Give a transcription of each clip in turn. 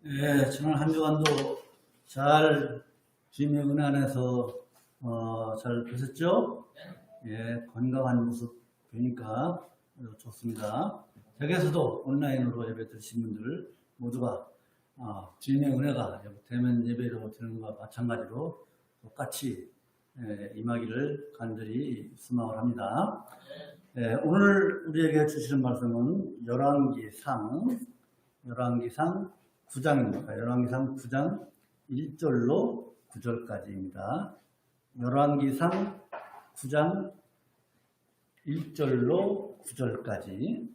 예, 지난 한 주간도 잘 주님의 은혜 안에서 잘 계셨죠? 예, 건강한 모습 보니까 좋습니다. 댁에서도 온라인으로 예배 드리신 분들 모두가 주님의 은혜가 대면 예배로 드리는 것과 마찬가지로 똑같이 임하기를 간절히 소망을 합니다. 예, 오늘 우리에게 주시는 말씀은 열왕기상 9장입니다. 열왕기상 9장 1절로 9절까지입니다. 열왕기상 9장 1절로 9절까지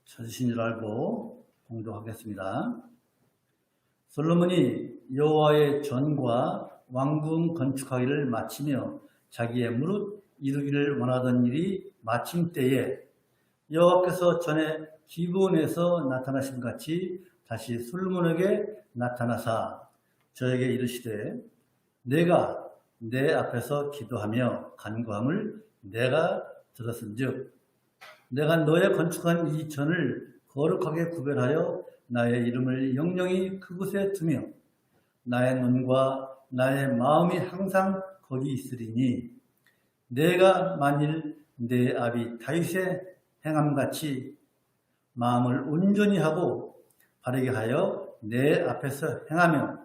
찾으신 줄 알고 공독하겠습니다. 솔로몬이 여호와의 전과 왕궁 건축하기를 마치며 자기의 무릇 이루기를 원하던 일이 마침 때에 여호와께서 전에 기브온에서 나타나신 같이 다시 솔로몬에게 나타나사 저에게 이르시되 내가 내 앞에서 기도하며 간구함을 내가 들었은즉 내가 너의 건축한 이 전을 거룩하게 구별하여 나의 이름을 영영히 그곳에 두며 나의 눈과 나의 마음이 항상 거기 있으리니 내가 만일 내 아비 다윗의 행함같이 마음을 온전히 하고 바르게 하여 내 앞에서 행하며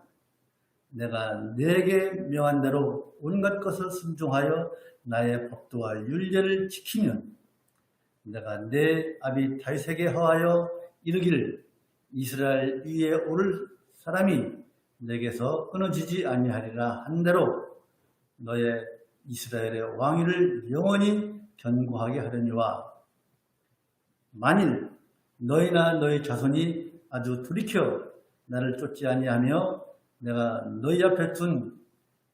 내가 내게 명한 대로 온갖 것을 순종하여 나의 법도와 율례를 지키면 내가 내 아비 다윗에게 허하여 이르기를 이스라엘 위에 오를 사람이 내게서 끊어지지 아니하리라 한 대로 너의 이스라엘의 왕위를 영원히 견고하게 하려니와 만일 너희나 너희 자손이 아주 돌이켜 나를 쫓지 아니하며 내가 너희 앞에 둔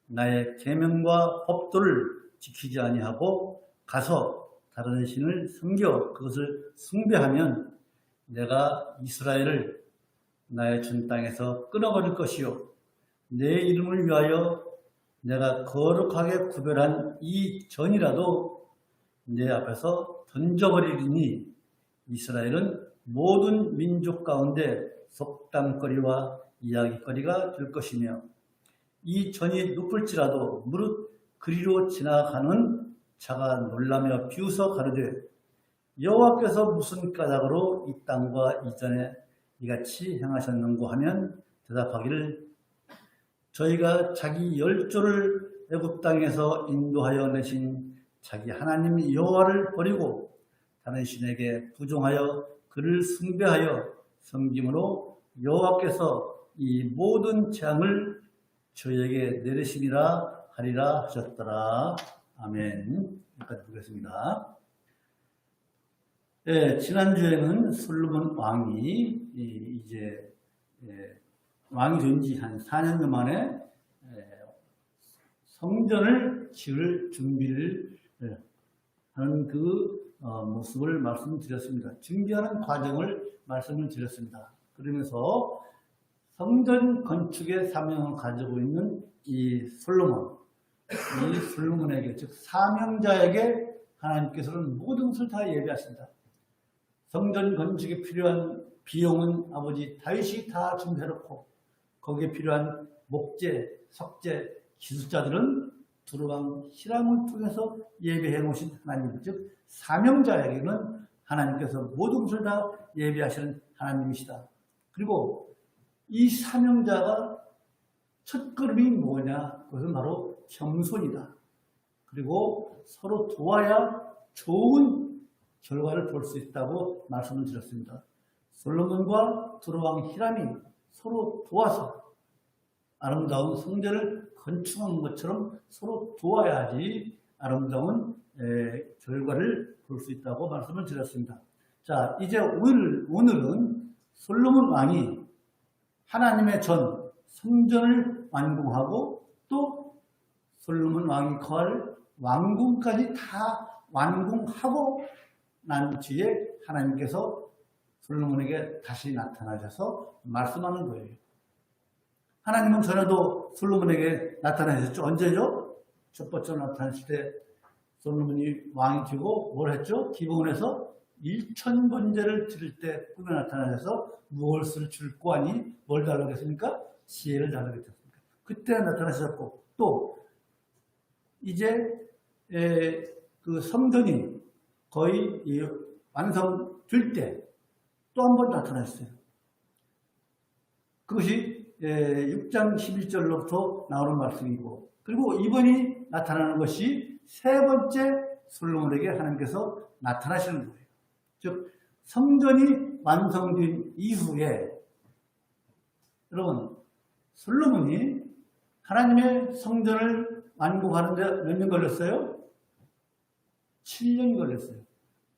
나의 계명과 법도를 지키지 아니하고 가서 다른 신을 섬겨 그것을 숭배하면 내가 이스라엘을 나의 준 땅에서 끊어버릴 것이요 내 이름을 위하여 내가 거룩하게 구별한 이 전이라도 내 앞에서 던져버리리니 이스라엘은 모든 민족 가운데 속담거리와 이야기거리가 될 것이며 이 전이 높을지라도 무릇 그리로 지나가는 자가 놀라며 비웃어 가르되 여호와께서 무슨 까닭으로 이 땅과 이전에 이같이 행하셨는고 하면 대답하기를 저희가 자기 열조를 애굽 땅에서 인도하여 내신 자기 하나님 여호와를 버리고 다른 신에게 부종하여 그를 숭배하여 섬김으로 여호와께서 이 모든 재앙을 저희에게 내리심이라 하리라 하셨더라. 아멘. 여기까지 보겠습니다. 네, 지난주에는 솔로몬 왕이 이제 왕이 된 지 한 4년 만에 성전을 지을 준비를 하는 그 모습을 말씀드렸습니다. 준비하는 과정을 말씀을 드렸습니다. 그러면서 성전 건축의 사명을 가지고 있는 이 솔로몬에게 즉 사명자에게 하나님께서는 모든 것을 다 예비하신다. 성전 건축에 필요한 비용은 아버지 다윗이 다 준비해놓고 거기에 필요한 목재, 석재, 기술자들은 두루왕 히람을 통해서 예비해 놓으신 하나님, 즉 사명자에게는 하나님께서 모든 것을 다 예비하시는 하나님이시다. 그리고 이 사명자가 첫걸음이 뭐냐? 그것은 바로 겸손이다. 그리고 서로 도와야 좋은 결과를 볼 수 있다고 말씀을 드렸습니다. 솔로몬과 두루왕 히람이 서로 도와서 아름다운 성전을 건축한 것처럼 서로 도와야지 아름다운 결과를 볼 수 있다고 말씀을 드렸습니다. 자, 이제 오늘은 솔로몬 왕이 하나님의 성전을 완공하고 또 솔로몬 왕이 거할 왕궁까지 다 완공하고 난 뒤에 하나님께서 솔로몬에게 다시 나타나셔서 말씀하는 거예요. 하나님은 전에도 솔로몬에게 나타나셨죠. 언제죠? 첫 번째 나타났을 때 솔로몬이 왕이 되고 뭘 했죠? 기브온에서 일천번제를 드릴 때 꿈에 나타나셔서 무엇을 줄 거하니 뭘 달라고 했습니까? 지혜를 달라고 했습니까? 그때 나타나셨고, 또 이제 그 성전이 거의 완성될 때 또 한 번 나타났어요. 그것이 6장 11절로부터 나오는 말씀이고, 그리고 이번이 나타나는 것이 세 번째 솔로몬에게 하나님께서 나타나시는 거예요. 즉 성전이 완성된 이후에, 여러분, 솔로몬이 하나님의 성전을 완공하는데 몇 년 걸렸어요? 7년이 걸렸어요.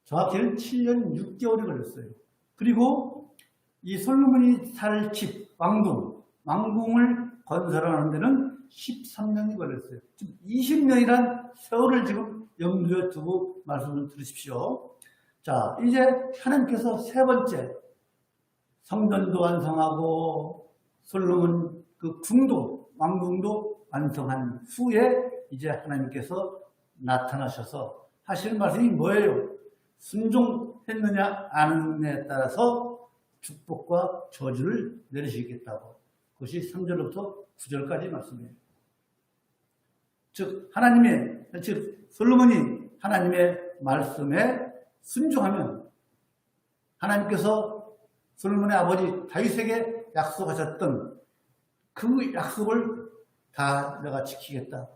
정확히는 7년 6개월이 걸렸어요. 그리고 이 솔로몬이 살 집, 왕궁을 건설하는 데는 13년이 걸렸어요. 즉 20년이란 세월을 지금 염두에 두고 말씀을 들으십시오. 자, 이제 하나님께서 세 번째 성전도 완성하고 솔로몬 그 왕궁도 완성한 후에 이제 하나님께서 나타나셔서 하시는 말씀이 뭐예요? 순종했느냐 안 했느냐에 따라서 축복과 저주를 내리시겠다고. 그것이 3절부터 9절까지 말씀이에요. 즉 솔로몬이 하나님의 말씀에 순종하면 하나님께서 솔로몬의 아버지 다윗에게 약속하셨던 그 약속을 다 내가 지키겠다.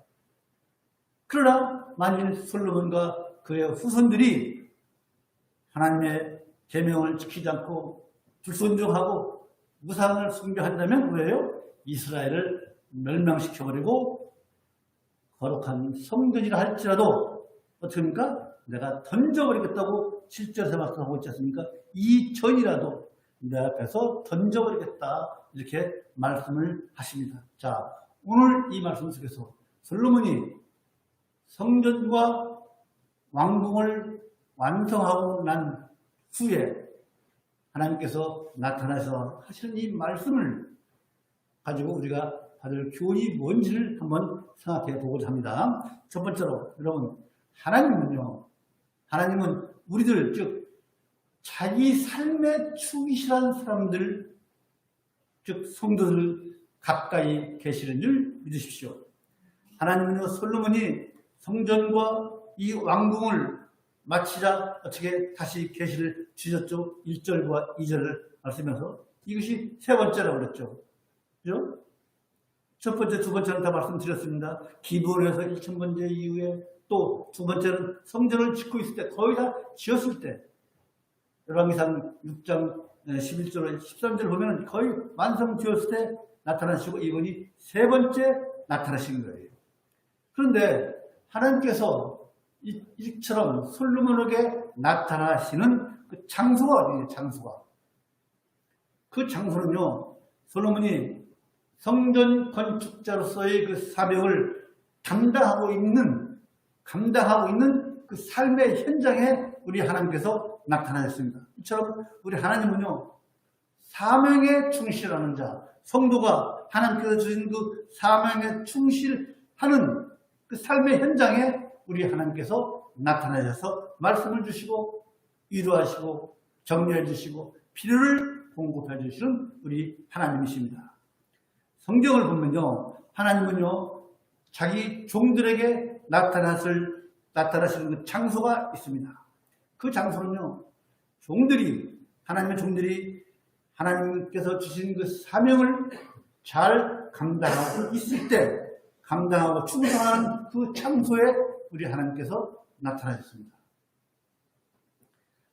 그러나 만일 솔로몬과 그의 후손들이 하나님의 계명을 지키지 않고 불순종하고 우상을 숭배한다면 왜요? 이스라엘을 멸망시켜버리고 거룩한 성전이라 할지라도 어떻게 합니까? 내가 던져버리겠다고 7절에서 말씀하고 있지 않습니까? 이전이라도 내 앞에서 던져버리겠다, 이렇게 말씀을 하십니다. 자, 오늘 이 말씀 속에서 솔로몬이 성전과 왕궁을 완성하고 난 후에 하나님께서 나타나서 하시는 이 말씀을 가지고 우리가 받을 교훈이 뭔지를 한번 생각해 보고자 합니다. 첫 번째로, 여러분, 하나님은 우리들, 즉 자기 삶에 충실한 사람들, 즉 성도들 가까이 계시는 줄 믿으십시오. 하나님은요, 솔로몬이 성전과 이 왕궁을 마치자 어떻게 다시 계시를 주셨죠? 1절과 2절을 말씀하면서 이것이 세 번째라고 그랬죠. 그죠? 첫 번째, 두 번째는 다 말씀드렸습니다. 기브온에서 1000번째 이후에, 또 두 번째는 성전을 짓고 있을 때, 거의 다 지었을 때, 열왕기상 6장 11절, 13절 보면 거의 완성되었을 때 나타나시고, 이번이 세 번째 나타나신 거예요. 그런데 하나님께서 이처럼 솔로몬에게 나타나시는 그 장소가 어디예요? 장소가. 그 장소는요, 솔로몬이 성전 건축자로서의 그 사명을 감당하고 있는 그 삶의 현장에 우리 하나님께서 나타나셨습니다. 이처럼 우리 하나님은요, 사명에 충실하는 자, 성도가 하나님께서 주신 그 사명에 충실하는 그 삶의 현장에 우리 하나님께서 나타나셔서 말씀을 주시고 위로하시고 격려해 주시고 필요를 공급해 주시는 우리 하나님이십니다. 성경을 보면요, 하나님은요, 자기 종들에게 나타나시는 그 장소가 있습니다. 그 장소는요, 하나님의 종들이 하나님께서 주신 그 사명을 잘 감당하고 있을 때, 감당하고 충성하는 그 장소에 우리 하나님께서 나타나셨습니다.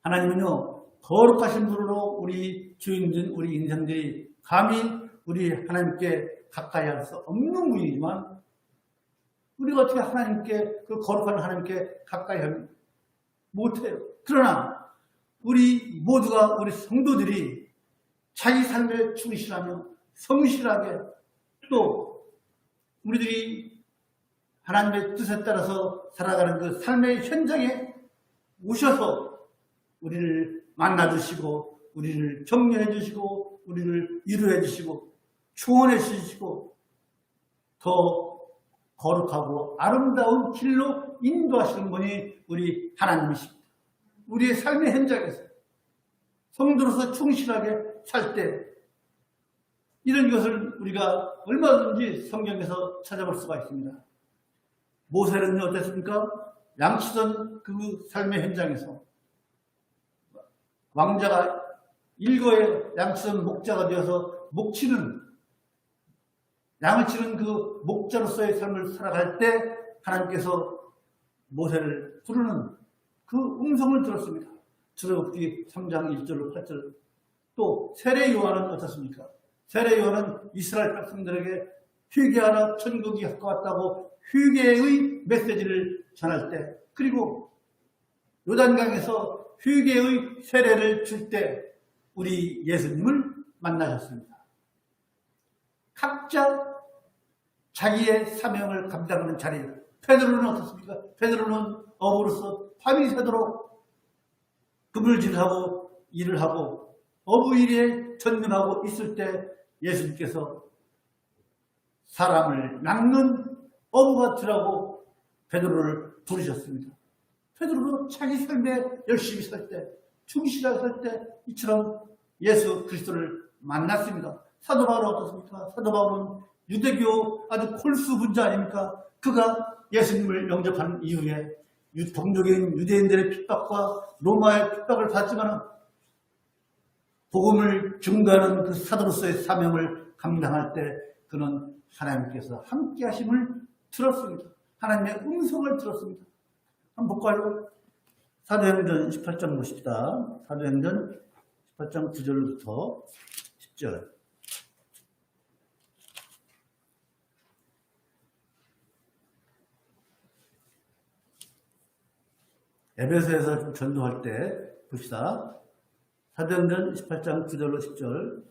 하나님은요, 거룩하신 분으로 우리 주인된 우리 인생들이 감히 우리 하나님께 가까이 할 수 없는 분이지만, 우리가 어떻게 그 거룩한 하나님께 가까이 하면 못해요. 그러나 우리 모두가, 우리 성도들이 자기 삶에 충실하며 성실하게, 또 우리들이 하나님의 뜻에 따라서 살아가는 그 삶의 현장에 오셔서 우리를 만나주시고, 우리를 격려해 주시고, 우리를 위로해 주시고, 축원해 주시고, 더 거룩하고 아름다운 길로 인도하시는 분이 우리 하나님이십니다. 우리의 삶의 현장에서 성도로서 충실하게 살 때 이런 것을 우리가 얼마든지 성경에서 찾아볼 수가 있습니다. 모세는 어땠습니까? 양치던 그 삶의 현장에서 왕자가 일거에 양치던 목자가 되어서 양을 치는 그 목자로서의 삶을 살아갈 때 하나님께서 모세를 부르는 그 음성을 들었습니다. 출애굽기 3장 1절로 8절. 또 세례 요한은 어떻습니까? 세례 요한은 이스라엘 백성들에게 회개하라, 천국이 가까웠다고 회개의 메시지를 전할 때, 그리고 요단강에서 회개의 세례를 줄 때 우리 예수님을 만나셨습니다. 각자 자기의 사명을 감당하는 자리. 베드로는 어떻습니까? 베드로는 어부로서 밤이 새도록 그물질하고 일을 하고 어부 일에 전념하고 있을 때 예수님께서 사람을 낚는 어부가 되라고 베드로를 부르셨습니다. 베드로는 자기 삶에 열심히 살 때, 충실하게 살 때 이처럼 예수 그리스도를 만났습니다. 사도 바울은 어떻습니까? 사도 바울은 유대교 아주 콜수 분자 아닙니까? 그가 예수님을 영접한 이후에 동족인 유대인들의 핍박과 로마의 핍박을 받지만 복음을 증거하는 그 사도로서의 사명을 감당할 때 그는 하나님께서 함께 하심을 들었습니다. 하나님의 음성을 들었습니다. 한번 볼까요? 사도행전 18장 보십시다. 사도행전 18장 9절부터 10절. 에베소에서 좀 전도할 때 봅시다. 사도행전 18장 9절로 10절.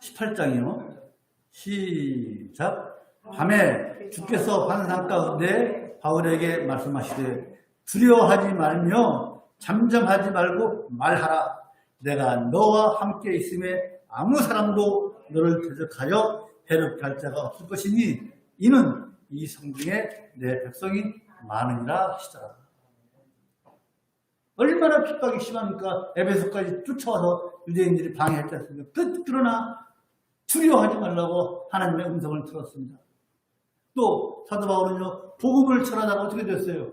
18장이요. 시작. 밤에 주께서 환상 가운데 바울에게 말씀하시되 두려워하지 말며 잠잠하지 말고 말하라. 내가 너와 함께 있음에 아무 사람도 너를 대적하여 해롭할 자가 없을 것이니 이는 이 성중에 내 백성이 많으니라 하시더라. 얼마나 핍박이 심합니까? 에베소까지 쫓아와서 유대인들이 방해했지 않습니까? 그러나 두려워하지 말라고 하나님의 음성을 들었습니다. 또 사도 바울은요, 복음을 전하다가 어떻게 됐어요?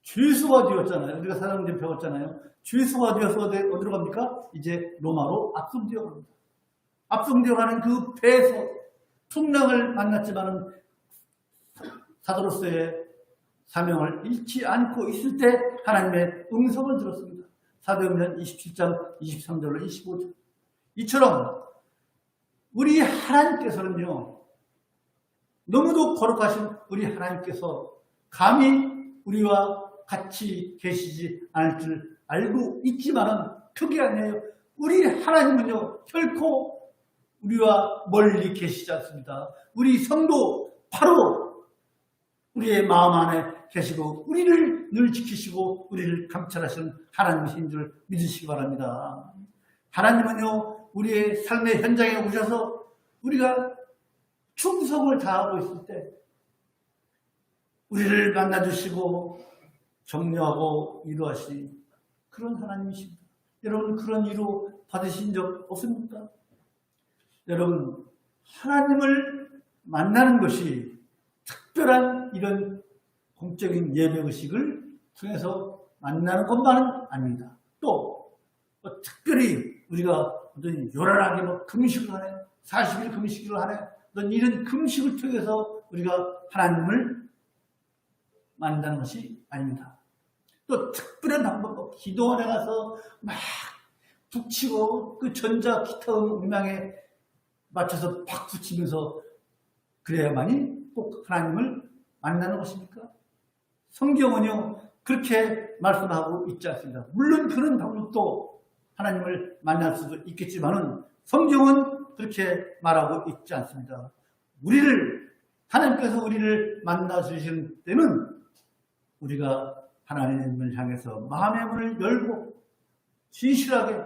죄수가 되었잖아요. 우리가 사도행전 배웠잖아요. 죄수가 되어서 어디로 갑니까? 이제 로마로 압송되어 갑니다. 압송되어 가는 그 배에서 풍랑을 만났지만은 사도로서의 사명을 잃지 않고 있을 때 하나님의 음성을 들었습니다. 사도행전 27장 23절로 25절. 이처럼 우리 하나님께서는요, 너무도 거룩하신 우리 하나님께서 감히 우리와 같이 계시지 않을 줄 알고 있지만은 그게 아니에요. 우리 하나님은요, 결코 우리와 멀리 계시지 않습니다. 우리 성도 바로 우리의 마음 안에 계시고 우리를 늘 지키시고 우리를 감찰하시는 하나님이신 줄 믿으시기 바랍니다. 하나님은요, 우리의 삶의 현장에 오셔서 우리가 충성을 다하고 있을 때 우리를 만나주시고 격려하고 위로하시니 그런 하나님이십니다. 여러분, 그런 위로 받으신 적 없습니까? 여러분, 하나님을 만나는 것이 특별한 이런 공적인 예배의식을 통해서 만나는 것만은 아닙니다. 또 특별히 우리가 어떤 요란하게 금식을 하네, 40일 금식을 하네, 어떤 이런 금식을 통해서 우리가 하나님을 만나는 것이 아닙니다. 또 특별한 방법, 기도원에 가서 막 북치고 그 전자 기타 음향에 맞춰서 박수 치면서 그래야만이 꼭 하나님을 만나는 것입니까? 성경은요, 그렇게 말씀하고 있지 않습니다. 물론 그런 방법도 하나님을 만날 수도 있겠지만은 성경은 그렇게 말하고 있지 않습니다. 하나님께서 우리를 만나 주시는 때는 우리가 하나님을 향해서 마음의 문을 열고 진실하게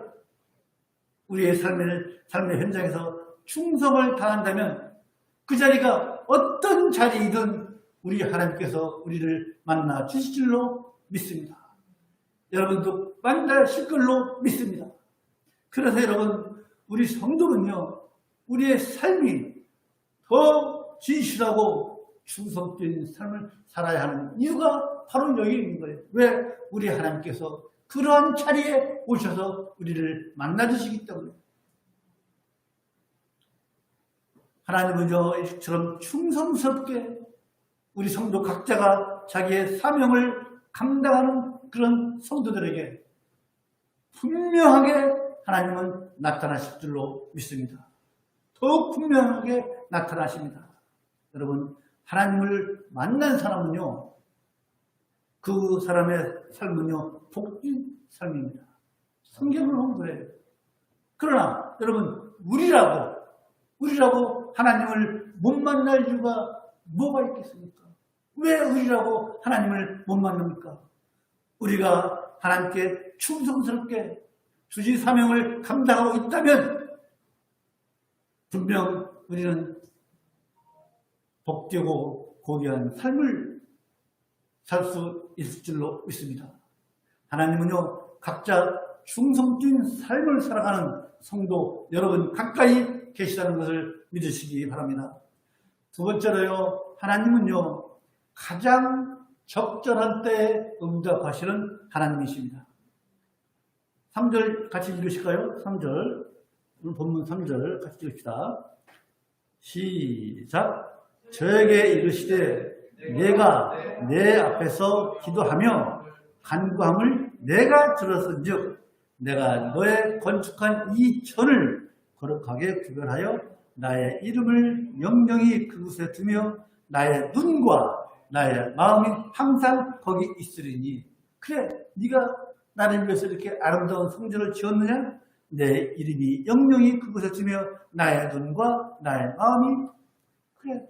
우리의 삶의 현장에서 충성을 다한다면 그 자리가 어떤 자리이든 우리 하나님께서 우리를 만나 주실 줄로 믿습니다. 여러분도 만나실 걸로 믿습니다. 그래서 여러분, 우리 성도는요, 우리의 삶이 더 진실하고 충성된 삶을 살아야 하는 이유가 바로 여기 있는 거예요. 왜? 우리 하나님께서 그러한 자리에 오셔서 우리를 만나주시기 때문에. 하나님은요, 이처럼 충성스럽게 우리 성도 각자가 자기의 사명을 감당하는 그런 성도들에게 분명하게 하나님은 나타나실 줄로 믿습니다. 더욱 분명하게 나타나십니다. 여러분, 하나님을 만난 사람은요, 그 사람의 삶은요, 복된 삶입니다. 성경을 보면 그래요. 그러나 여러분, 우리라고 하나님을 못 만날 이유가 뭐가 있겠습니까? 왜 우리라고 하나님을 못 만납니까? 우리가 하나님께 충성스럽게 주지 사명을 감당하고 있다면 분명 우리는 복되고 고귀한 삶을 살 수 있을 줄로 믿습니다. 하나님은요, 각자 충성된 삶을 살아가는 성도 여러분 가까이 계시다는 것을 믿으시기 바랍니다. 두 번째로요, 하나님은요, 가장 적절한 때에 응답하시는 하나님이십니다. 3절 같이 읽으실까요? 3절. 오늘 본문 3절 같이 읽읍시다. 시작. 저에게 이르시되 내가 내 앞에서 기도하며 간구함을 내가 들었은즉 내가 너의 건축한 이 전을 거룩하게 구별하여 나의 이름을 영영히 그곳에 두며 나의 눈과 나의 마음이 항상 거기 있으리니. 그래, 네가 나를 위해서 이렇게 아름다운 성전을 지었느냐? 내 이름이 영영히 그곳에 두며 나의 눈과 나의 마음이 그래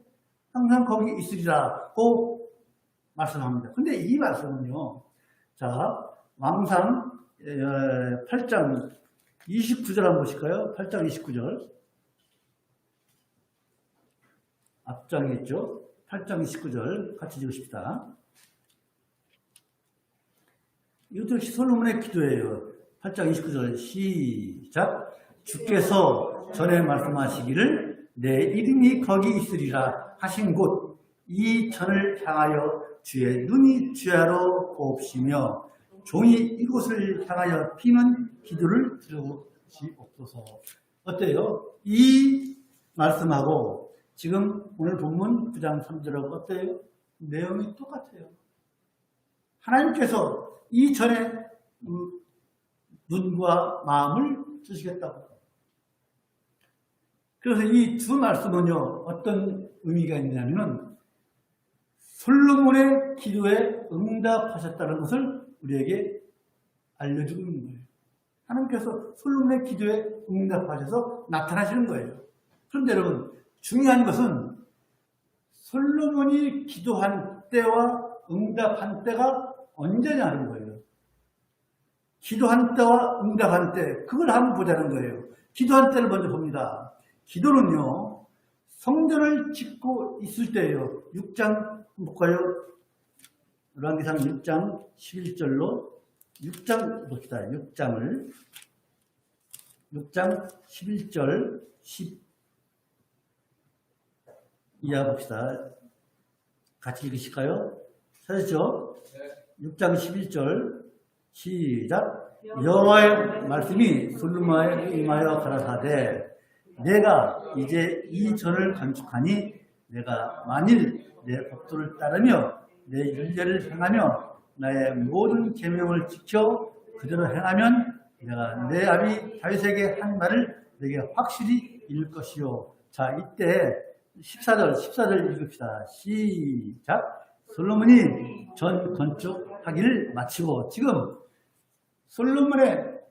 항상 거기 있으리라고 말씀합니다. 근데 이 말씀은요, 자, 왕상 8장 29절 한번 보실까요? 8장 29절. 앞장에 있죠? 8장 29절 같이 읽으십시다. 이것도 솔로몬의 기도예요. 8장 29절 시작. 주께서 전에 말씀하시기를 내 이름이 거기 있으리라 하신 곳 이 전을 향하여 주의 눈이 주야로 곱시며 종이 이곳을 향하여 피는 기도를 들으시옵소서. 어때요? 이 말씀하고 지금 오늘 본문 9장 3절하고 어때요? 내용이 똑같아요. 하나님께서 이 전에 눈과 마음을 주시겠다고. 그래서 이 두 말씀은요, 어떤 의미가 있냐면 솔로몬의 기도에 응답하셨다는 것을 우리에게 알려주고 있는 거예요. 하나님께서 솔로몬의 기도에 응답하셔서 나타나시는 거예요. 그런데 여러분, 중요한 것은 솔로몬이 기도한 때와 응답한 때가 언제냐는 거예요. 기도한 때와 응답한 때, 그걸 한번 보자는 거예요. 기도한 때를 먼저 봅니다. 기도는요, 성전을 짓고 있을 때예요. 6장 볼까요? 열왕기상 6장 11절로 6장 봅시다. 6장 11절 10 이하 봅시다. 같이 읽으실까요? 찾으시죠? 6장 11절 시작. 여호와의 말씀이 솔로몬에게 임하여 가라사대 내가 이제 이 전을 건축하니 내가 만일 내 법도를 따르며 내 율례를 행하며 나의 모든 계명을 지켜 그대로 행하면 내가 내 아비 다윗에게 한 말을 내게 확실히 이룰 것이요. 자, 이때 14절 읽읍시다. 시작. 솔로몬이 전 건축하기를 마치고, 지금 솔로몬의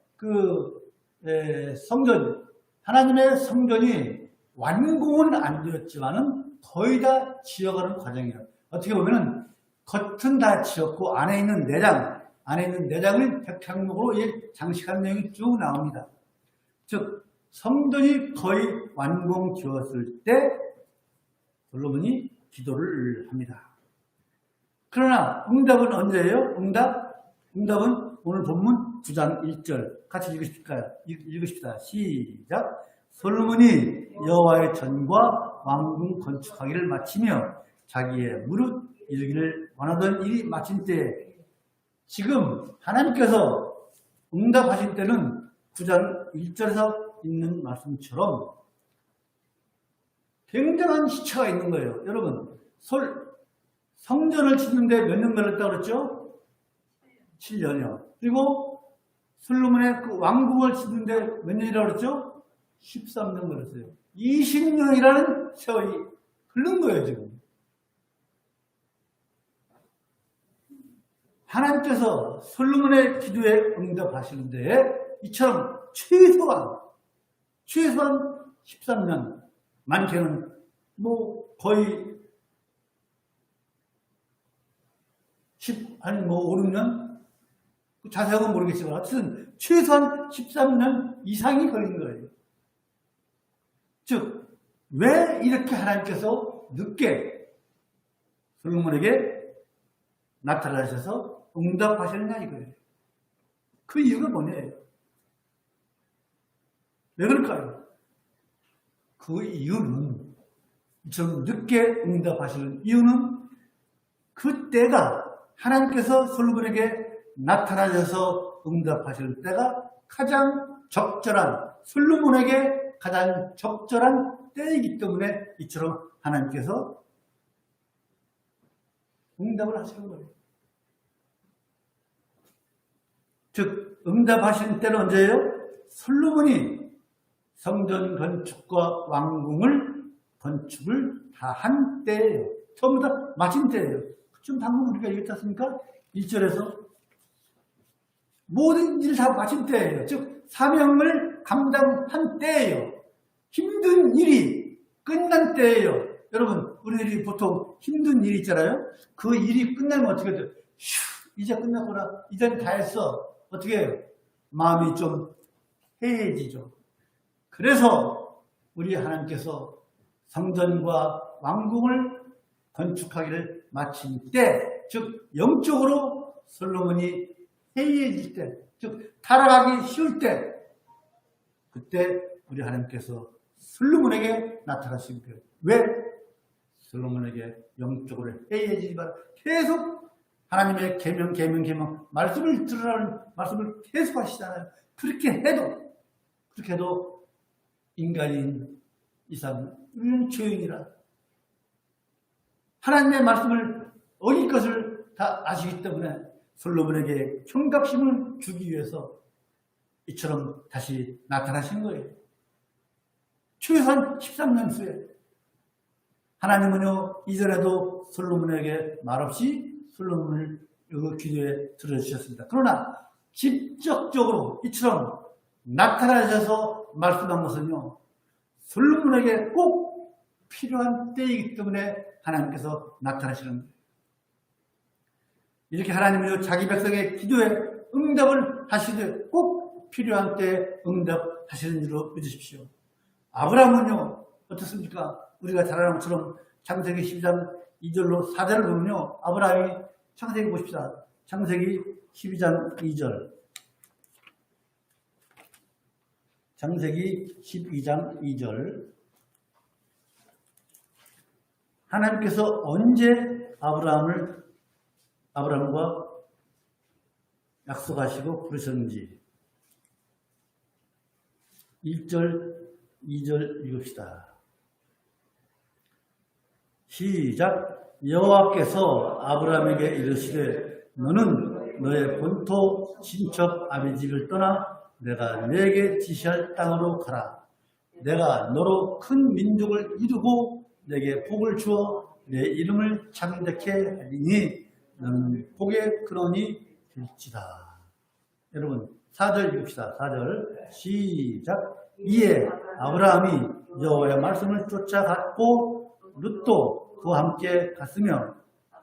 성전, 하나님의 성전이 완공은 안 되었지만은 거의 다 지어가는 과정이에요. 어떻게 보면은 겉은 다 지었고 안에 있는 내장을 백향목으로 장식한 내용이 쭉 나옵니다. 즉 성전이 거의 완공되었을 때 솔로몬이 기도를 합니다. 그러나 응답은 언제예요? 응답은 오늘 본문 9장 1절 같이 읽으십시다. 시작. 솔로몬이 여호와의 전과 왕궁 건축하기를 마치며 자기의 무릇 이루기를 원하던 일이 마친 때에, 지금 하나님께서 응답하실 때는 9장 1절에서 있는 말씀처럼 굉장한 시차가 있는 거예요. 여러분, 성전을 짓는데 몇 년 걸렸다고 그랬죠? 7년이요. 그리고 솔로몬의 그 왕궁을 짓는데 몇 년이라고 그랬죠? 13년 걸렸어요. 20년이라는 세월이 흐른 거예요, 지금. 하나님께서 솔로몬의 기도에 응답하시는데 이처럼 최소한 13년, 많게는 거의 5, 6년? 자세한 건 모르겠지만 하여튼 최소한 13년 이상이 걸린 거예요. 즉, 왜 이렇게 하나님께서 늦게 솔로몬에게 나타나셔서 응답하셨느냐 이거예요. 그 이유가 뭐냐예요. 왜 그럴까요? 그 이유는, 좀 늦게 응답하시는 이유는 그때가 하나님께서 솔로몬에게 나타나셔서 응답하실 때가 가장 적절한, 솔로몬에게 가장 적절한 때이기 때문에 이처럼 하나님께서 응답을 하시는 거예요. 즉, 응답하신 때는 언제예요? 솔로몬이 성전 건축과 왕궁을 건축을 다 한 때예요. 전부 다 마친 때예요. 좀 방금 우리가 얘기했지 않습니까? 1절에서 모든 일을 다 마친 때예요. 즉, 사명을 감당한 때예요. 힘든 일이 끝난 때예요. 여러분, 우리들이 보통 힘든 일이 있잖아요. 그 일이 끝나면 어떻게 돼요? 휴, 이제 끝났구나. 이제는 다 했어. 어떻게 해요? 마음이 좀 해해지죠. 그래서 우리 하나님께서 성전과 왕궁을 건축하기를 마친 때, 즉 영적으로 솔로몬이 해이해질 때, 즉 타락하기 쉬울 때, 그때 우리 하나님께서 솔로몬에게 나타나신 거예요. 왜? 솔로몬에게 영적으로 해이해지지 말아. 계속 하나님의 계명 말씀을 들으라는 말씀을 계속 하시잖아요. 그렇게 해도 인간인 이상 우리는 죄인이라 하나님의 말씀을 어길 것을 다 아시기 때문에 솔로몬에게 경각심을 주기 위해서 이처럼 다시 나타나신 거예요. 최소한 13년 후에. 하나님은요, 이전에도 솔로몬에게 말없이 솔로몬을 기도에 들어주셨습니다. 그러나 직접적으로 이처럼 나타나셔서 말씀한 것은요, 솔로몬에게 꼭 필요한 때이기 때문에 하나님께서 나타나시는 거예요. 이렇게 하나님은요, 자기 백성의 기도에 응답을 하시되 꼭 필요한 때에 응답하시는 줄로 믿으십시오. 아브라함은요, 어떻습니까? 우리가 잘 아는 것처럼 창세기 12장 2절로 4절을 보면요, 아브라함이 창세기 보십시다. 창세기 12장 2절. 창세기 12장 2절. 하나님께서 언제 아브라함과 약속하시고 부르셨는지 1절, 2절 읽읍시다. 시작. 여호와께서 아브라함에게 이르시되 너는 너의 본토 친척 아비 집을 떠나 내가 네게 지시할 땅으로 가라. 내가 너로 큰 민족을 이루고 내게 복을 주어 내 이름을 창대케 하리니 너는 복의 근원이 될지다. 여러분 4절 읽읍시다. 4절 시작. 이에 아브라함이 여호와의 말씀을 쫓아갔고 룻도 그와 함께 갔으며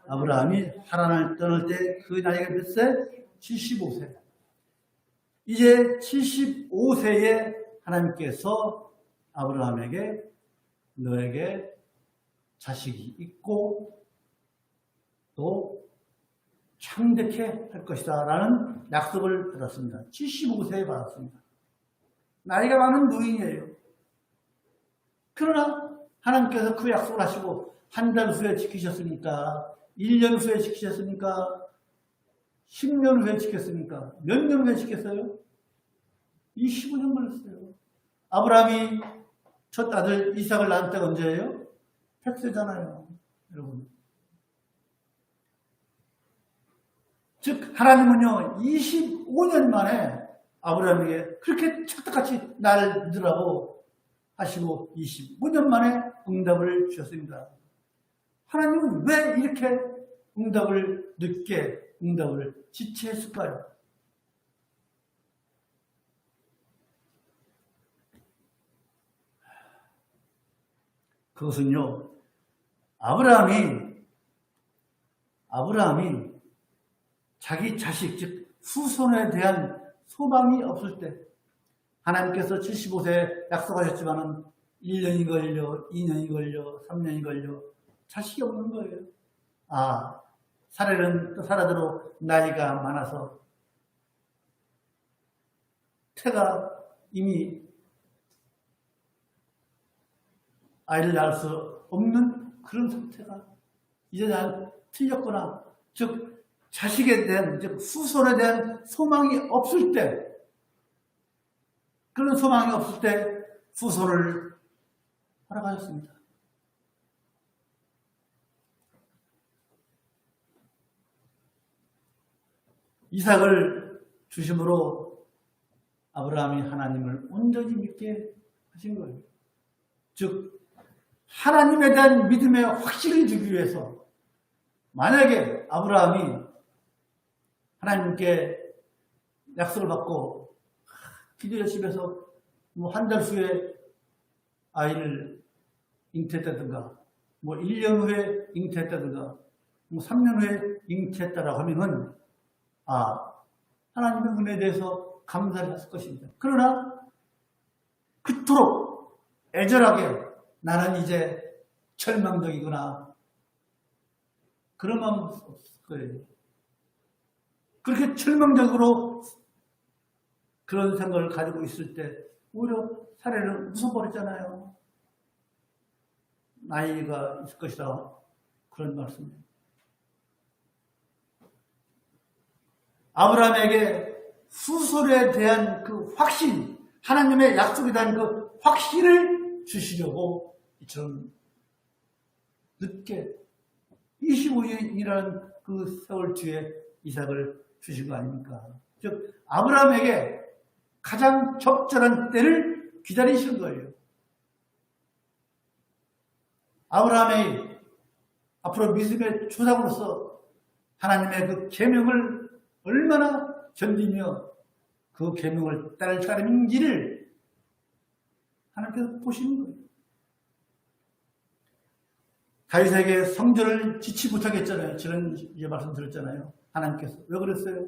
아브라함이 하란을 떠날 때 그 나이가 몇 세? 75세. 이제 75세에 하나님께서 아브라함에게 너에게 자식이 있고 또 창대케 할 것이다 라는 약속을 받았습니다. 75세에 받았습니다. 나이가 많은 노인이에요. 그러나 하나님께서 그 약속을 하시고 한 달 후에 지키셨으니까, 1년 후에 지키셨으니까, 10년 후에 지켰으니까, 몇 년 후에 지켰어요? 25년 걸렸어요. 아브라함이 첫 아들 이삭을 낳은 때가 언제예요? 100세잖아요. 여러분. 즉 하나님은요 25년 만에 아브라함에게 그렇게 찰떡같이 나를 믿으라고 하시고 25년 만에 응답을 주셨습니다. 하나님은 왜 이렇게 응답을 늦게 응답을 지체했을까요? 그것은요 아브라함이 자기 자식, 즉 후손에 대한 소망이 없을 때 하나님께서 75세에 약속하셨지만은 1년이 걸려, 2년이 걸려, 3년이 걸려 자식이 없는 거예요. 아, 사례대로 나이가 많아서 태가 이미 아이를 낳을 수 없는 그런 상태가 이제 난 틀렸거나, 즉 자식에 대한, 즉 후손에 대한 소망이 없을 때, 그런 소망이 없을 때 후손을 허락하셨습니다. 이삭을 주심으로 아브라함이 하나님을 온전히 믿게 하신 거예요. 즉 하나님에 대한 믿음의 확신을 주기 위해서, 만약에 아브라함이 하나님께 약속을 받고 기도 열심히 해서 뭐 한 달 후에 아이를 잉태했다든가, 뭐 1년 후에 잉태했다든가, 뭐 3년 후에 잉태했다라고 하면은 하나님의 은혜에 대해서 감사를 했을 것입니다. 그러나 그토록 애절하게 나는 이제 절망적이구나 그런 마음은 없을 거예요. 그렇게 절망적으로 그런 생각을 가지고 있을 때 오히려 사례를 웃어버렸잖아요. 나이가 있을 것이다 그런 말씀입니다. 아브라함에게 후손에 대한 그 확신, 하나님의 약속에 대한 그 확신을 주시려고 이처럼 늦게 25년이라는 그 세월 뒤에 이삭을 주신 거 아닙니까? 즉 아브라함에게 가장 적절한 때를 기다리신 거예요. 아브라함이 앞으로 믿음의 조상으로서 하나님의 그 계명을 얼마나 견디며 그 계명을 따를 사람인지를 하나님께서 보시는 거예요. 다윗에게 성전을 짓지 못하게 했잖아요. 저는 이제 말씀드렸잖아요. 하나님께서 왜 그랬어요?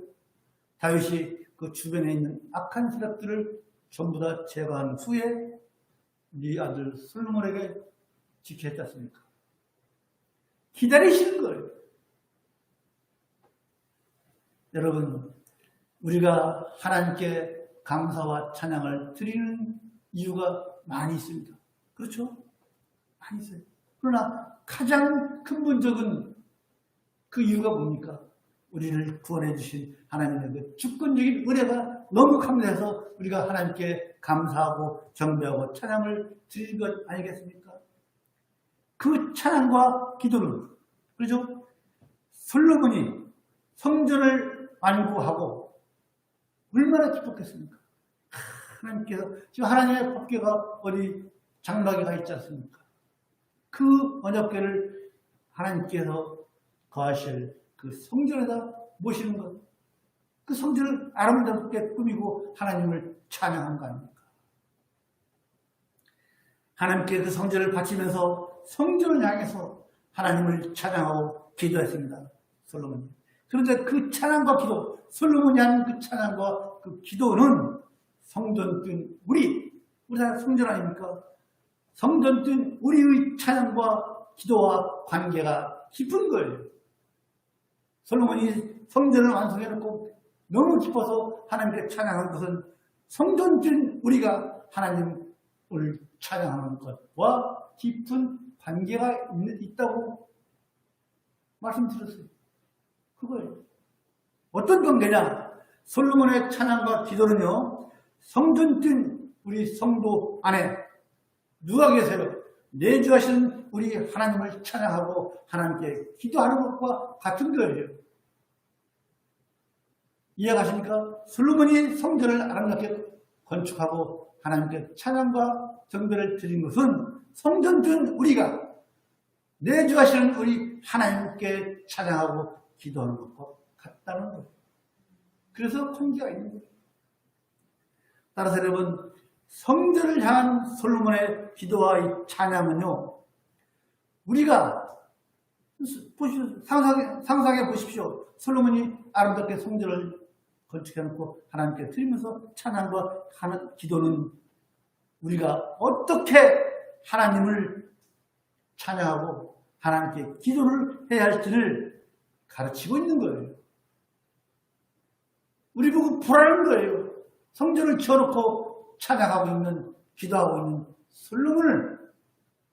다윗이 그 주변에 있는 악한 세력들을 전부 다 제거한 후에 네 아들 솔로몬에게 지켜 했지 않습니까? 기다리시는 거예요. 여러분, 우리가 하나님께 감사와 찬양을 드리는 이유가 많이 있습니다. 그렇죠? 많이 있어요. 그러나 가장 근본적인 그 이유가 뭡니까? 우리를 구원해 주신 하나님의 그 주권적인 은혜가 너무 강해서 우리가 하나님께 감사하고 경배하고 찬양을 드리는 것 아니겠습니까? 그 찬양과 기도는, 그렇죠? 솔로몬이 성전을 완구하고 얼마나 기뻤겠습니까? 하나님께서 지금 하나님의 법궤가 어디 장막에 가 있지 않습니까? 그 언약궤를 하나님께서 거하실 그 성전에다 모시는 것, 그 성전을 아름답게 꾸미고 하나님을 찬양한 거 아닙니까? 하나님께 그 성전을 바치면서 성전을 향해서 하나님을 찬양하고 기도했습니다. 솔로몬이. 그런데 그 찬양과 기도, 솔로몬이 하는 그 찬양과 그 기도는 성전 뜬 우리나라 성전 아닙니까? 성전 뜬 우리의 찬양과 기도와 관계가 깊은 거예요. 솔로몬이 성전을 완성해놓고 너무 기뻐서 하나님께 찬양한 것은 성전된 우리가 하나님을 찬양하는 것과 깊은 관계가 있다고 말씀드렸어요. 그거예요. 어떤 관계냐? 솔로몬의 찬양과 기도는요, 성전된 우리 성도 안에 누가 계세요? 내주하시는 우리 하나님을 찬양하고 하나님께 기도하는 것과 같은 거예요. 이해가십니까? 솔로몬이 성전을 아름답게 건축하고 하나님께 찬양과 경배를 드린 것은 성전된 우리가 내주하시는 우리 하나님께 찬양하고 기도하는 것과 같다는 거예요. 그래서 관계가 있는 거예요. 따라서 여러분, 성전을 향한 솔로몬의 기도와 이 찬양은요, 우리가 보시오, 상상해 보십시오. 솔로몬이 아름답게 성전을 건축해놓고 하나님께 드리면서 찬양과 기도는 우리가 어떻게 하나님을 찬양하고 하나님께 기도를 해야 할지를 가르치고 있는 거예요. 우리 보고 보라는 거예요. 성전을 지어놓고 찬양하고 있는, 기도하고 있는 솔로몬을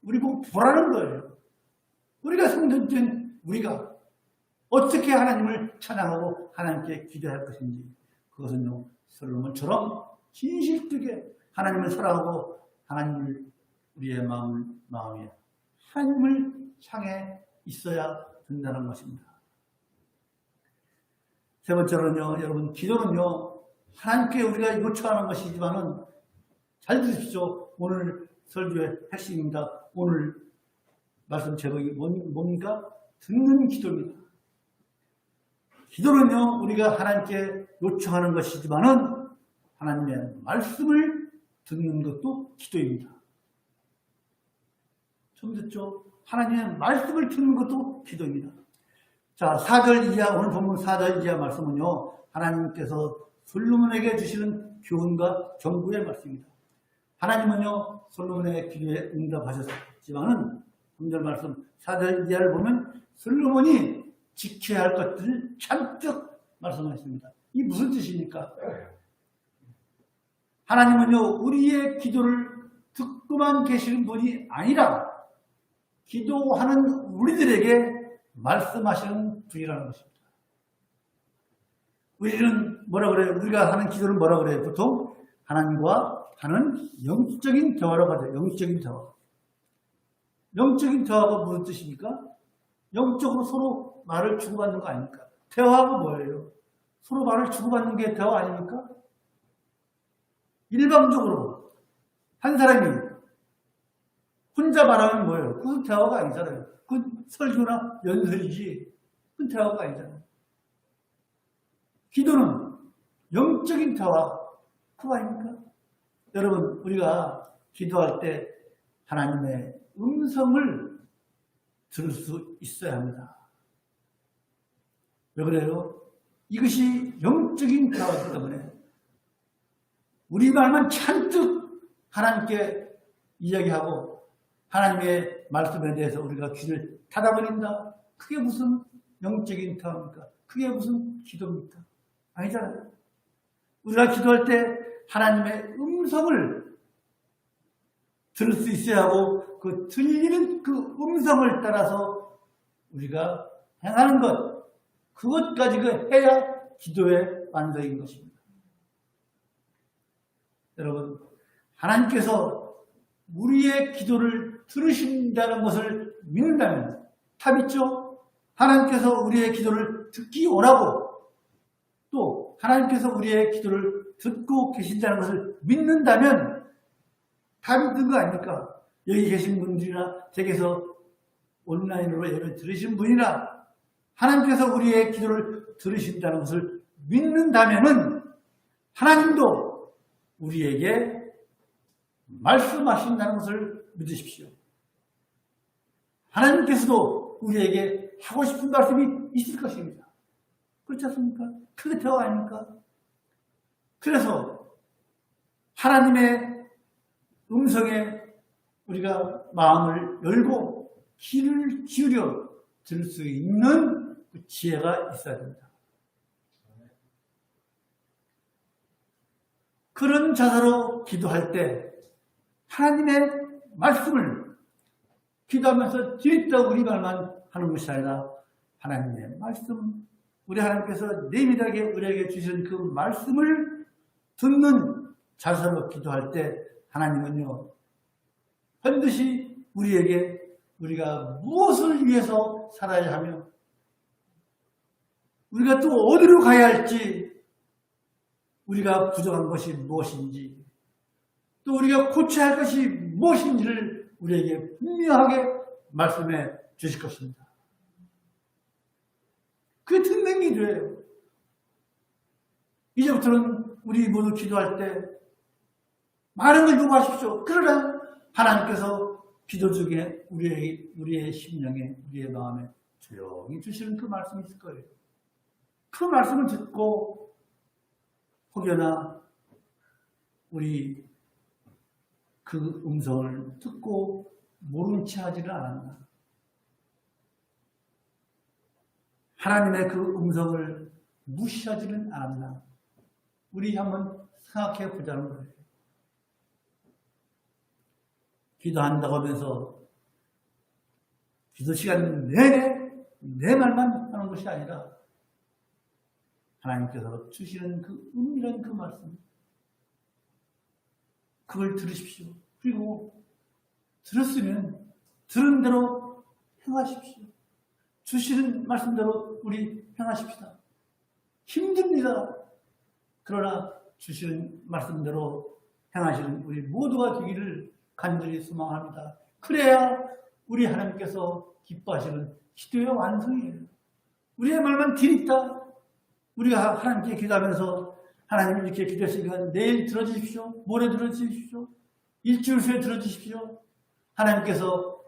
우리 보고 보라는 거예요. 우리가 성전된 우리가 어떻게 하나님을 찬양하고 하나님께 기도할 것인지, 그것은요, 솔로몬처럼 진실되게 하나님을 사랑하고 하나님을 우리의 마음에 하나님을 향해 있어야 된다는 것입니다. 세 번째로는요, 여러분, 기도는요, 하나님께 우리가 요청하는 것이지만은, 잘 들으십시오. 오늘 설교의 핵심입니다. 오늘 말씀 제목이 뭡니까? 듣는 기도입니다. 기도는요, 우리가 하나님께 요청하는 것이지만은, 하나님의 말씀을 듣는 것도 기도입니다. 좀 듣죠? 하나님의 말씀을 듣는 것도 기도입니다. 자, 4절 이하, 오늘 본문 4절 이하 말씀은요, 하나님께서 솔로몬에게 주시는 교훈과 경고의 말씀입니다. 하나님은요, 솔로몬의 기도에 응답하셨지만은, 3절 말씀 4절 이하를 보면 솔로몬이 지켜야 할 것들을 잔뜩 말씀하셨습니다. 이게 무슨 뜻입니까? 하나님은요, 우리의 기도를 듣고만 계시는 분이 아니라 기도하는 우리들에게 말씀하시는 분이라는 것입니다. 우리는 뭐라 그래요? 우리가 하는 기도를 뭐라 그래요? 보통 하나님과 하는 영적인 대화라고 하죠. 영적인 대화. 영적인 대화가 무슨 뜻입니까? 영적으로 서로 말을 주고받는 거 아닙니까? 대화가 뭐예요? 서로 말을 주고받는 게 대화 아닙니까? 일방적으로 한 사람이 혼자 말하면 뭐예요? 그건 대화가 아니잖아요. 그건 설교나 연설이지. 그건 대화가 아니잖아요. 기도는 영적인 대화, 그거 아닙니까? 여러분, 우리가 기도할 때 하나님의 음성을 들을 수 있어야 합니다. 왜 그래요? 이것이 영적인 대화이기 때문에 우리 말만 잔뜩 하나님께 이야기하고 하나님의 말씀에 대해서 우리가 귀를 닫아버린다. 그게 무슨 영적인 대화입니까? 그게 무슨 기도입니까? 아니잖아요. 우리가 기도할 때 하나님의 음성을 들을 수 있어야 하고 그 들리는 그 음성을 따라서 우리가 행하는 것, 그것까지 해야 기도의 완성인 것입니다. 여러분, 하나님께서 우리의 기도를 들으신다는 것을 믿는다면, 답 있죠? 하나님께서 우리의 기도를 듣기 원하고 또 하나님께서 우리의 기도를 듣고 계신다는 것을 믿는다면 답이 있는 거 아닙니까? 여기 계신 분들이나 댁에서 온라인으로 예배 들으신 분이나 하나님께서 우리의 기도를 들으신다는 것을 믿는다면은 하나님도 우리에게 말씀하신다는 것을 믿으십시오. 하나님께서도 우리에게 하고 싶은 말씀이 있을 것입니다. 그렇지 않습니까? 그게 대화 아닙니까? 그래서 하나님의 음성에 우리가 마음을 열고 귀를 기울여 들을 수 있는 그 지혜가 있어야 됩니다. 그런 자세로 기도할 때 하나님의 말씀을 기도하면서 뒤에다 우리 말만 하는 것이 아니라 하나님의 말씀, 우리 하나님께서 내밀하게 우리에게 주신 그 말씀을 듣는 자세로 기도할 때 하나님은요, 반드시 우리에게 우리가 무엇을 위해서 살아야 하며 우리가 또 어디로 가야 할지, 우리가 부족한 것이 무엇인지, 또 우리가 고쳐야 할 것이 무엇인지를 우리에게 분명하게 말씀해 주실 것입니다. 그 듣는 기도예요. 이제부터는 우리 모두 기도할 때 많은 걸 요구하십시오. 그러나 하나님께서 기도 중에 우리의 심령에, 우리의 마음에 조용히 주시는 그 말씀이 있을 거예요. 그 말씀을 듣고 혹여나 우리 그 음성을 듣고 모른 채 하지를 않았나. 하나님의 그 음성을 무시하지는 않았나. 우리 한번 생각해 보자는 거예요. 기도한다고 하면서 기도 시간 내내 내 말만 하는 것이 아니라 하나님께서 주시는 그 은밀한 그 말씀, 그걸 들으십시오. 그리고 들었으면 들은 대로 행하십시오. 주시는 말씀대로 우리 행하십시다. 힘듭니다. 그러나 주시는 말씀대로 행하시는 우리 모두가 되기를 간절히 소망합니다. 그래야 우리 하나님께서 기뻐하시는 기도의 완성이에요. 우리의 말만 들있다. 우리가 하나님께 기도하면서 하나님 이렇게 기도했으니까 내일 들어주십시오. 모레 들어주십시오. 일주일 후에 들어주십시오. 하나님께서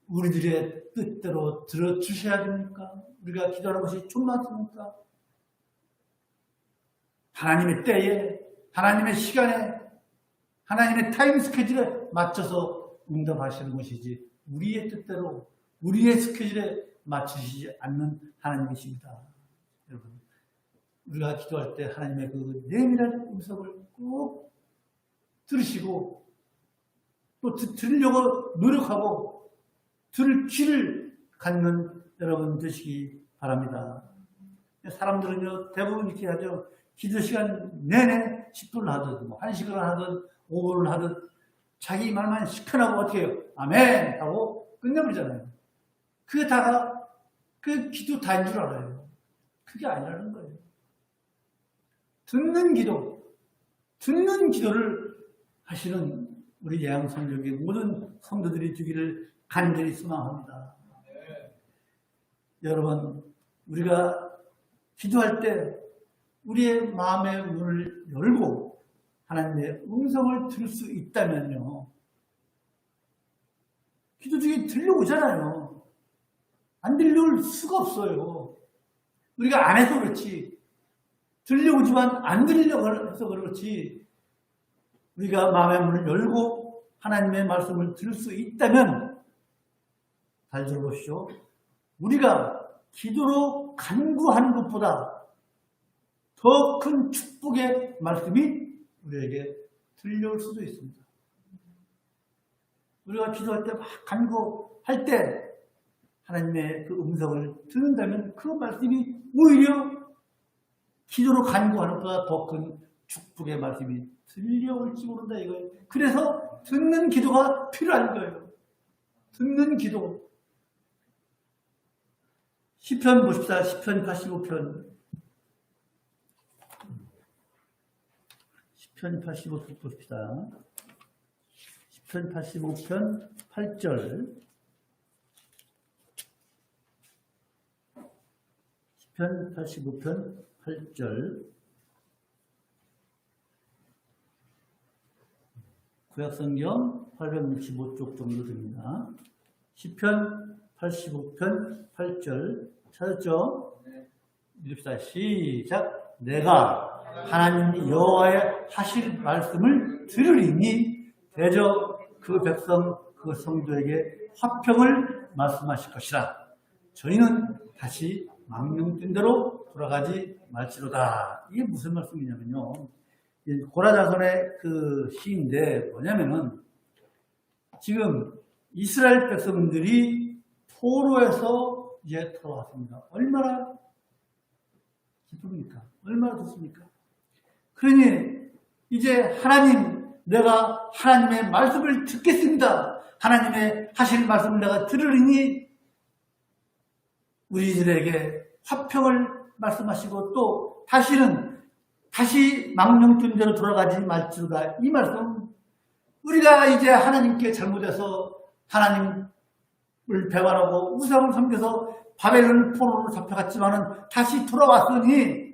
우리들의 뜻대로 들어주셔야 됩니까? 우리가 기도하는 것이 좀 많습니까? 하나님의 때에, 하나님의 시간에, 하나님의 타임 스케줄에 맞춰서 응답하시는 것이지 우리의 뜻대로, 우리의 스케줄에 맞추시지 않는 하나님이십니다. 여러분, 우리가 기도할 때 하나님의 그 내밀한 음성을 꼭 들으시고 또 들으려고 노력하고 들을 귀를 갖는 여러분 되시기 바랍니다. 사람들은요, 대부분 이렇게 하죠. 기도 시간 내내 10분을 하든, 1시간을 하든, 5분을 하든, 자기 말만 시큰하고 어떻게 해요? 아멘! 하고 끝내버리잖아요. 그게 다가 그 기도 다인 줄 알아요. 그게 아니라는 거예요. 듣는 기도를 하시는 우리 예양성교회 모든 성도들이 되기를 간절히 소망합니다. 여러분, 우리가 기도할 때 우리의 마음의 문을 열고 하나님의 음성을 들을 수 있다면요, 기도 중에 들려오잖아요. 안 들려올 수가 없어요. 우리가 안 해서 그렇지, 들려오지만 안 들리려고 해서 그렇지, 우리가 마음의 문을 열고 하나님의 말씀을 들을 수 있다면, 잘 들어보시오. 우리가 기도로 간구하는 것보다 더 큰 축복의 말씀이 우리에게 들려올 수도 있습니다. 우리가 기도할 때 막 간구할 때 하나님의 그 음성을 듣는다면 그 말씀이 오히려 기도로 간구하는 것보다 더 큰 축복의 말씀이 들려올지 모른다 이거예요. 그래서 듣는 기도가 필요한 거예요. 듣는 기도. 시편 보십시다. 시편 85편. 시편 85편 보십시다. 시편 85편 8절. 시편 85편 8절. 구약성경 865쪽 정도 됩니다. 시편 85편 8절 찾았죠? 읽읍시다. 시작. 내가 하나님 여호와의 하실 말씀을 들으리니 대저 그 백성 그 성도에게 화평을 말씀하실 것이라. 저희는 다시 망령된 대로 돌아가지 말지로다. 이게 무슨 말씀이냐면요. 고라자손의 그 시인데 뭐냐면은 지금 이스라엘 백성들이 포로에서 이제 돌아왔습니다. 얼마나 기쁩니까? 얼마나 좋습니까? 그러니 이제 하나님, 내가 하나님의 말씀을 듣겠습니다. 하나님의 하실 말씀을 내가 들으리니 우리들에게 화평을 말씀하시고 또 다시 망령된 대로 돌아가지 말지로다. 이 말씀, 우리가 이제 하나님께 잘못해서 하나님을 배반하고 우상을 섬겨서 바벨론 포로로 잡혀갔지만은 다시 돌아왔으니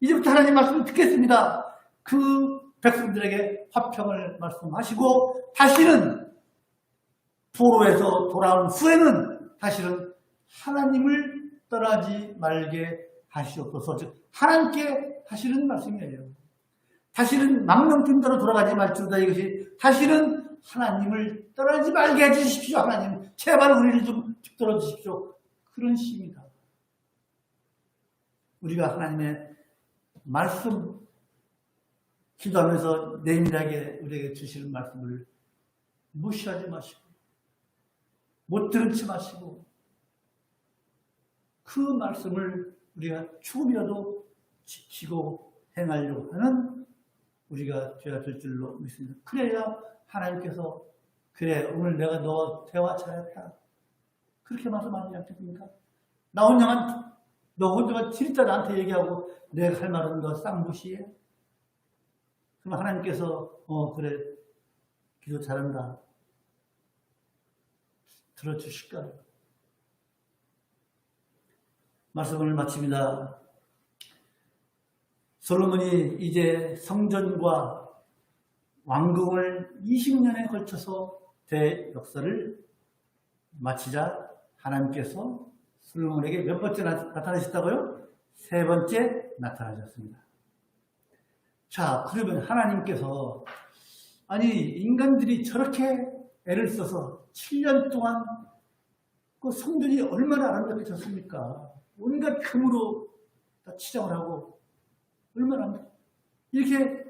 이제부터 하나님 말씀을 듣겠습니다. 그 백성들에게 화평을 말씀하시고 다시는 포로에서 돌아온 후에는 다시는 하나님을 떠나지 말게 하시옵소서. 즉 하나님께 하시는 말씀이에요. 다시는 망령된 대로 돌아가지 말지로다. 이것이 다시는 하나님을 떠나지 말게 해주십시오. 하나님 제발 우리를 좀 붙들어 주십시오. 그런 시입니다. 우리가 하나님의 말씀 기도하면서 내밀하게 우리에게 주시는 말씀을 무시하지 마시고 못 들은 채 마시고 그 말씀을 우리가 조금이라도 지키고 행하려고 하는 우리가 죄가 될 줄로 믿습니다. 그래야 하나님께서 그래 오늘 내가 너 대화 잘했다 그렇게 말씀하지 않겠습니까? 나 혼자만 너 혼자만 진짜 나한테 얘기하고 내가 할 말은 너 쌍무시해? 그럼 하나님께서 그래 기도 잘한다 들어주실까? 말씀을 마칩니다. 솔로몬이 이제 성전과 왕궁을 20년에 걸쳐서 대역사를 마치자 하나님께서 솔로몬에게 몇 번째 나타나셨다고요? 세 번째 나타나셨습니다. 자, 그러면 하나님께서 아니 인간들이 저렇게 애를 써서 7년 동안 그 성전이 얼마나 아름답게 졌습니까? 온갖 금으로 다 치장을 하고 얼마나 이렇게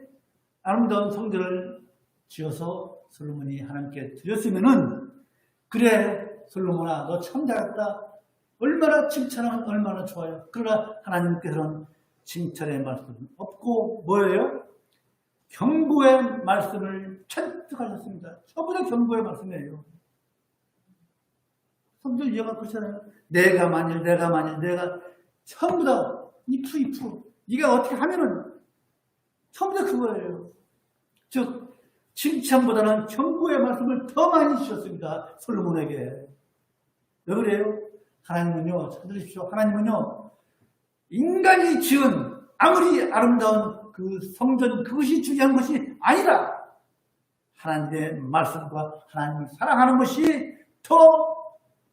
아름다운 성전을 지어서 솔로몬이 하나님께 드렸으면은 그래 솔로몬아 너 참 잘했다. 얼마나 칭찬하면 얼마나 좋아요. 그러나 하나님께서는 칭찬의 말씀 없고 뭐예요? 경고의 말씀을 잔뜩 하셨습니다. 전부 다 경고의 말씀이에요. 성경 이해가 그렇잖아요. 내가 만일 내가 전부 다 if 네가 어떻게 하면은 전부 다 그거예요. 즉 칭찬보다는 경고의 말씀을 더 많이 주셨습니다. 솔로몬에게. 왜 그래요? 하나님은요, 잘 들으십시오. 하나님은요, 인간이 지은 아무리 아름다운 그 성전 그것이 중요한 것이 아니라 하나님의 말씀과 하나님을 사랑하는 것이 더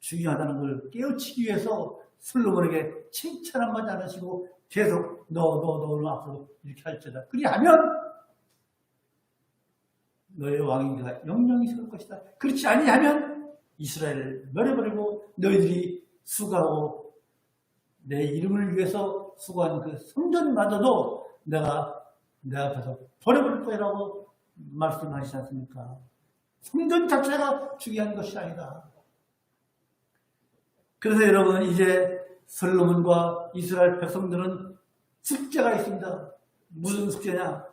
중요하다는 걸 깨우치기 위해서 솔로몬에게 칭찬 한마디 안 하시고 계속 너 앞으로 이렇게 할지다. 그리하면 너의 왕위가 영영이 세울 것이다. 그렇지 아니하면 이스라엘을 멸해버리고 너희들이 수고하고 내 이름을 위해서 수고한 그 성전마저도 내가 내 앞에서 버려버릴 거라고 말씀하시지 않습니까? 성전 자체가 중요한 것이 아니다. 그래서 여러분 이제 솔로몬과 이스라엘 백성들은 숙제가 있습니다. 무슨 숙제냐?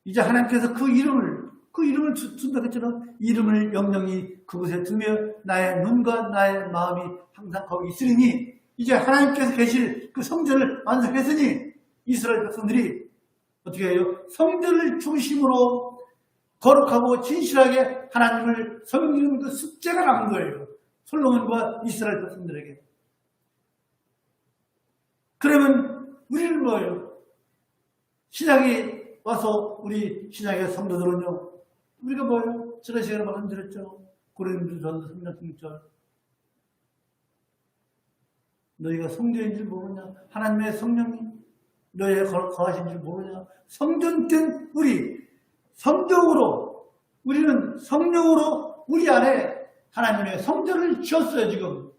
이제 하나님께서 그 이름을 준다고 했잖아요. 이름을 영영히 그곳에 두며 나의 눈과 나의 마음이 항상 거기 있으리니 이제 하나님께서 계실 그 성전을 완성했으니 이스라엘 백성들이 어떻게 해요? 성전을 중심으로 거룩하고 진실하게 하나님을 섬기는 그 숙제가 남은 거예요. 솔로몬과 이스라엘 백성들에게. 그러면 우리는 뭐예요? 신약이 와서 우리 신약의 성도들은요. 우리가 뭐예요? 지난 시간에 말씀드렸죠. 고린도전서 3장 16절. 너희가 성전인 줄 모르냐? 하나님의 성령이 너희에 거하신 줄 모르냐? 성전된 우리는 성령으로 우리 안에 하나님의 성전을 지었어요, 지금.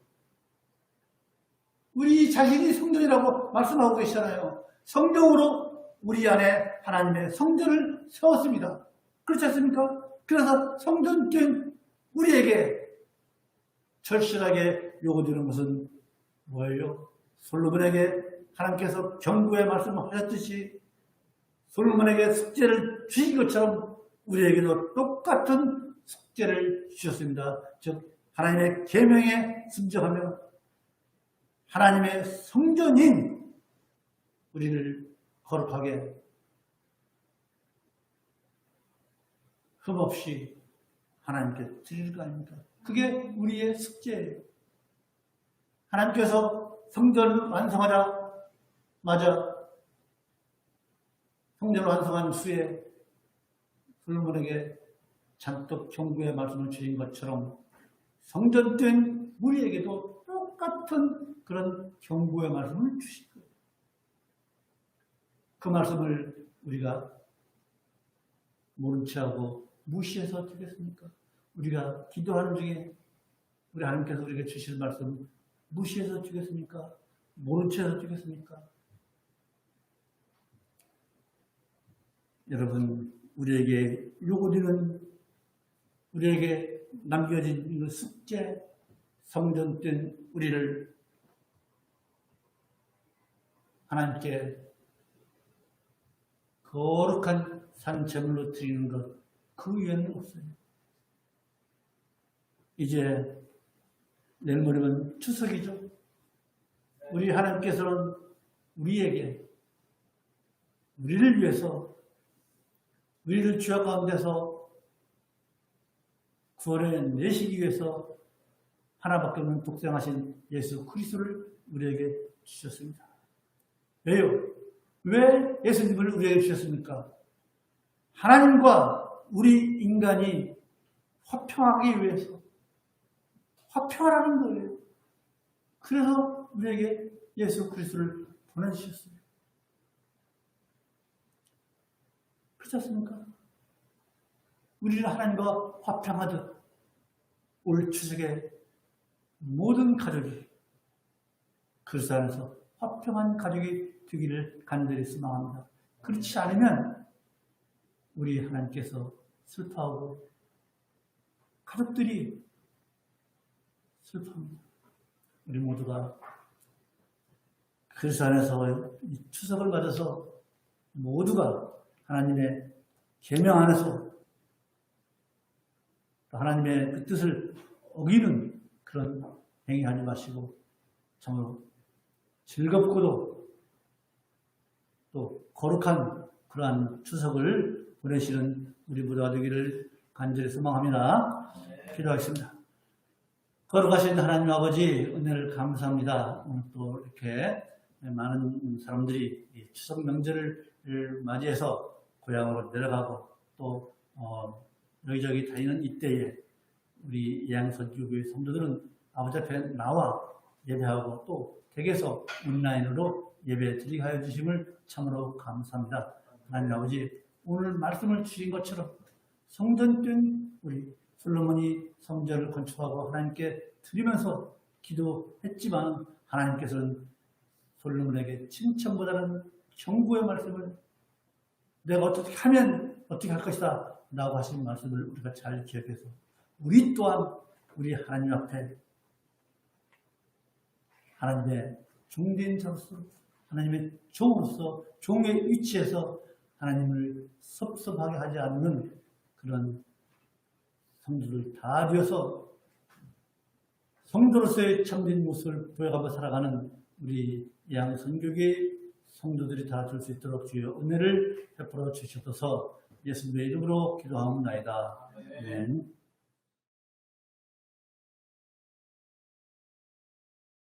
우리 자신이 성전이라고 말씀하고 계시잖아요. 성경으로 우리 안에 하나님의 성전을 세웠습니다. 그렇지 않습니까? 그래서 성전된 우리에게 절실하게 요구되는 것은 뭐예요? 솔로몬에게 하나님께서 경고의 말씀을 하셨듯이 솔로몬에게 숙제를 주신 것처럼 우리에게도 똑같은 숙제를 주셨습니다. 즉 하나님의 계명에 순종하며 하나님의 성전인 우리를 거룩하게 흠없이 하나님께 드릴 거 아닙니까? 그게 우리의 숙제예요. 하나님께서 성전을 완성하자마자 성전을 완성한 후에 솔로몬에게 잔뜩 경고의 말씀을 주신 것처럼 성전된 우리에게도 똑같은 그런 경고의 말씀을 주신 거예요. 그 말씀을 우리가 모른 체하고 무시해서 되겠습니까? 우리가 기도하는 중에 우리 하나님께서 우리에게 주실 말씀 무시해서 되겠습니까? 모른 체해서 되겠습니까? 여러분, 우리에게 요구되는 우리에게 남겨진 숙제, 성전된 우리를 하나님께 거룩한 산제물로 드리는 것, 그 위에는 없어요. 이제 내일 모레면 추석이죠. 우리 하나님께서는 우리에게, 우리를 위해서, 우리를 죄악 가운데서 구원해 내시기 위해서 하나밖에 없는 독생하신 예수 그리스도를 우리에게 주셨습니다. 왜요? 왜 예수님을 우리에게 주셨습니까? 하나님과 우리 인간이 화평하기 위해서 화평하라는 거예요. 그래서 우리에게 예수 그리스도를 보내주셨어요. 그렇지 않습니까? 우리는 하나님과 화평하듯 올 추석에 모든 가족이 그리스도 안에서 화평한 가족이 되기를 간절히 소망합니다. 그렇지 않으면 우리 하나님께서 슬퍼하고 가족들이 슬퍼합니다. 우리 모두가 그리스도 안에서 이 추석을 맞아서 모두가 하나님의 계명 안에서 하나님의 그 뜻을 어기는 그런 행위하지 마시고 정말 즐겁고도 또 거룩한 그러한 추석을 보내시는 우리 모두가 되기를 간절히 소망합니다. 기도하겠습니다. 거룩하신 하나님 아버지, 은혜를 감사합니다. 오늘 또 이렇게 많은 사람들이 이 추석 명절을 맞이해서 고향으로 내려가고 또 여기저기 다니는 이때에 우리 예양선교교회 성도들은 아버지 앞에 나와 예배하고 또 댁에서 온라인으로 예배 드리게 하여 주심을 참으로 감사합니다. 하나님 아버지, 오늘 말씀을 주신 것처럼 성전된 우리 솔로몬이 성전을 건축하고 하나님께 드리면서 기도했지만 하나님께서는 솔로몬에게 칭찬보다는 경고의 말씀을 내가 어떻게 하면 어떻게 할 것이다 라고 하신 말씀을 우리가 잘 기억해서 우리 또한 우리 하나님 앞에 하나님의 종된 자로서 하나님의 종으로서 종의 위치에서 하나님을 섭섭하게 하지 않는 그런 성도들 다 되어서 성도로서의 참된 모습을 보여가며 살아가는 우리 양선교계 성도들이 다 될 수 있도록 주의 은혜를 베풀어 주시옵소서. 예수님의 이름으로 기도하옵나이다. 아멘.